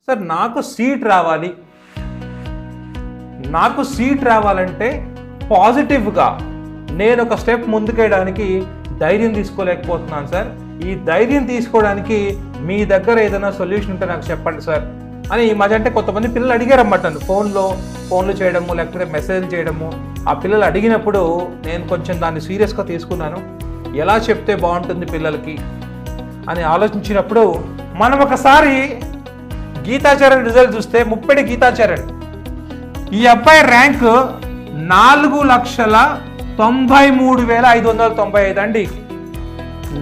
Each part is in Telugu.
సార్ నాకు సీట్ రావాలంటే పాజిటివ్గా నేను ఒక స్టెప్ ముందుకేయడానికి ధైర్యం తీసుకోలేకపోతున్నాను సార్. ఈ ధైర్యం తీసుకోవడానికి మీ దగ్గర ఏదైనా సొల్యూషన్ ఉంటే నాకు చెప్పండి సార్ అని ఈ మధ్య అంటే కొంతమంది పిల్లలు అడిగారన్నమాట. ఫోన్లు చేయడము లేకపోతే మెసేజ్ చేయడము. ఆ పిల్లలు అడిగినప్పుడు నేను కొంచెం దాన్ని సీరియస్గా తీసుకున్నాను. ఎలా చెప్తే బాగుంటుంది పిల్లలకి అని ఆలోచించినప్పుడు మనం ఒకసారి గీతాచరణ్ రిజల్ట్ చూస్తే ముప్పెడి గీతాచరణ్ ఈ అబ్బాయి ర్యాంకు 4,93,595 అండి.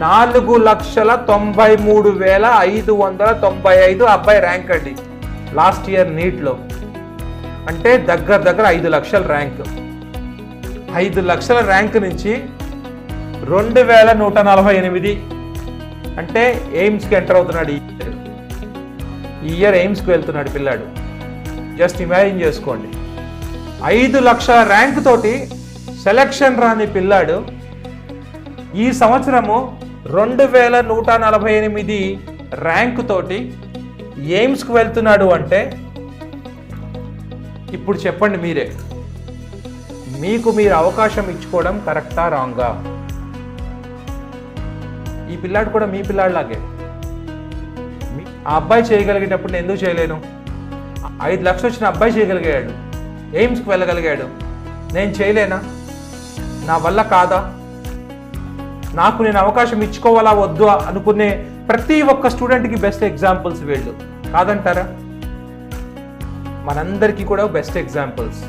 4,93,595 అబ్బాయి ర్యాంక్ అండి లాస్ట్ ఇయర్ నీట్లో. అంటే దగ్గర 5 లక్షల ర్యాంక్. 5 లక్షల ర్యాంక్ నుంచి 2,148 అంటే ఎయిమ్స్కి ఎంటర్ అవుతున్నాడు. ఈ ఇయర్ ఎయిమ్స్కి వెళ్తున్నాడు పిల్లాడు. జస్ట్ ఇమాజిన్ చేసుకోండి. 5 లక్షల ర్యాంక్ తోటి సెలక్షన్ రాని పిల్లాడు ఈ సంవత్సరము 2,148 ర్యాంక్ తోటి ఎయిమ్స్కి వెళ్తున్నాడు. అంటే ఇప్పుడు చెప్పండి మీరే, మీకు మీరు అవకాశం ఇచ్చుకోవడం కరెక్టా రాంగా? ఈ పిల్లాడు కూడా మీ పిల్లాడిలాగే. ఆ అబ్బాయి చేయగలిగేటప్పుడు నేను ఎందుకు చేయలేను? 5 లక్షలు వచ్చిన అబ్బాయి చేయగలిగాడు, ఎయిమ్స్కి వెళ్ళగలిగాడు. నేను చేయలేనా? నా వల్ల కాదా? నాకు నేను అవకాశం ఇచ్చుకోవాలా వద్దు అనుకునే ప్రతి ఒక్క స్టూడెంట్కి బెస్ట్ ఎగ్జాంపుల్స్ వీళ్ళు, కాదంటారా? మనందరికీ కూడా బెస్ట్ ఎగ్జాంపుల్స్.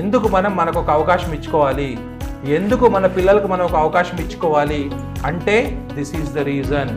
ఎందుకు మనకు ఒక అవకాశం ఇచ్చుకోవాలి, ఎందుకు మన పిల్లలకు మనం ఒక అవకాశం ఇచ్చుకోవాలి అంటే దిస్ ఈజ్ ద రీజన్.